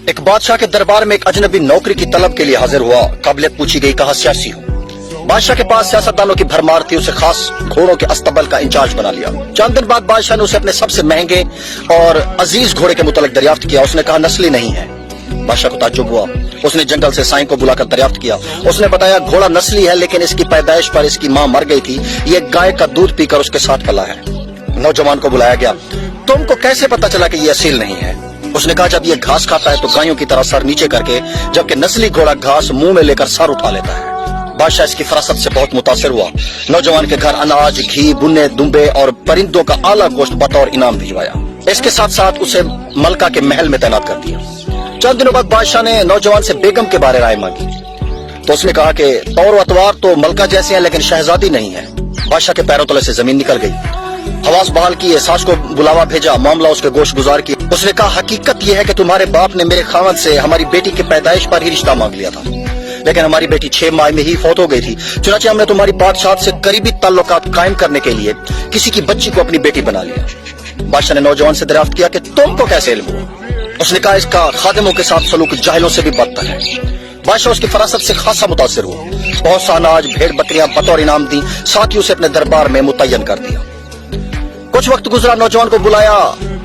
ایک بادشاہ کے دربار میں ایک اجنبی نوکری کی طلب کے لیے حاضر ہوا. قابلیت پوچھی گئی, کہا سیاسی ہوں. بادشاہ کے پاس سیاستدانوں کی بھرمار تھی. اسے خاص گھوڑوں کے استبل کا انچارج بنا لیا. چند دن بعد بادشاہ نے اسے اپنے سب سے مہنگے اور عزیز گھوڑے کے متعلق دریافت کیا. اس نے کہا نسلی نہیں ہے. بادشاہ کو تعجب ہوا. اس نے جنگل سے سائیں کو بلا کر دریافت کیا. اس نے بتایا گھوڑا نسلی ہے, لیکن اس کی پیدائش پر اس کی ماں مر گئی تھی. یہ گائے کا دودھ پی کر اس کے ساتھ پلا ہے. نوجوان کو بلایا گیا. تم کو کیسے پتا چلا کہ یہ اصیل نہیں ہے؟ اس نے کہا جب یہ گھاس کھاتا ہے تو گایوں کی طرح سر نیچے کر کے, جبکہ نسلی گھوڑا گھاس منہ میں لے کر سر اٹھا لیتا ہے. بادشاہ اس کی فراست سے بہت متاثر ہوا. نوجوان کے گھر اناج, گھی, بنے, دمبے اور پرندوں کا اعلیٰ گوشت بطور انعام بھجوایا. اس کے ساتھ ساتھ اسے ملکہ کے محل میں تعینات کر دیا. چند دنوں بعد بادشاہ نے نوجوان سے بیگم کے بارے رائے مانگی. تو اس نے کہا کہ طور و اطوار تو ملکہ جیسے ہیں, لیکن شہزادی نہیں ہے. بادشاہ کے پیروں تلے سے زمین نکل گئی. حواس بحال کیے, ساس کو بلاوا بھیجا, معاملہ اس کے گوش گزار کیا. اس نے کہا حقیقت یہ ہے کہ تمہارے باپ نے میرے خاوند سے ہماری بیٹی کی پیدائش پر ہی رشتہ مانگ لیا تھا, لیکن ہماری بیٹی 6 ماہ میں ہی فوت ہو گئی تھی. چنانچہ ہم نے تمہاری بادشاہت سے قریبی تعلقات قائم کرنے کے لیے کسی کی بچی کو اپنی بیٹی بنا لیا. بادشاہ نے نوجوان سے دریافت کیا کہ تم کو کیسے علم ہوا؟ اس نے کہا اس کا خادموں کے ساتھ سلوک جاہلوں سے بھی بدتر ہے. بادشاہ اس کی فراست سے خاصا متاثر ہوا. بہت سا اناج, بھیڑ بکریاں بطور انعام دی. ساتھ ہی اسے اپنے دربار میں متعین کر دیا. کچھ وقت گزرا, نوجوان کو بلایا,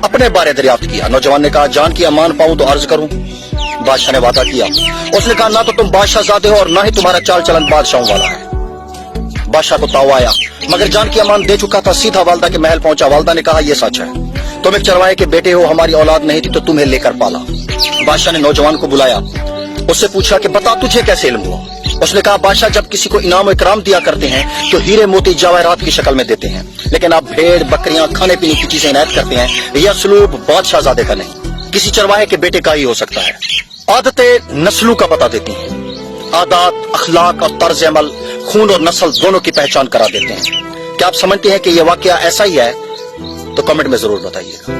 اپنے بارے دریافت کیا. نوجوان نے کہا جان کی امان پاؤں تو عرض کروں. بادشاہ نے وعدہ کیا. اس نے کہا نہ تو تم بادشاہ زادے ہو اور نہ ہی تمہارا چال چلن بادشاہوں والا ہے. بادشاہ کو تاؤ آیا, مگر جان کی امان دے چکا تھا. سیدھا والدہ کے محل پہنچا. والدہ نے کہا یہ سچ ہے, تم ایک چرواہے کے بیٹے ہو, ہماری اولاد نہیں تھی تو تمہیں لے کر پالا. بادشاہ نے نوجوان کو بلایا. اس سے پوچھا کہ بتا تجھے کیسے علم ہوا؟ اس نے کہا بادشاہ جب کسی کو انعام و اکرام دیا کرتے ہیں تو ہیرے موتی جواہرات کی شکل میں دیتے ہیں, لیکن آپ بھیڑ بکریاں کھانے پینے کی چیزیں عنایت کرتے ہیں. یہ اسلوب بادشاہ زادے کا نہیں, کسی چرواہے کے بیٹے کا ہی ہو سکتا ہے. عادتیں نسلوں کا پتہ دیتی ہیں. عادات, اخلاق اور طرز عمل خون اور نسل دونوں کی پہچان کرا دیتے ہیں. کیا آپ سمجھتے ہیں کہ یہ واقعہ ایسا ہی ہے؟ تو کمنٹ میں ضرور بتائیے گا.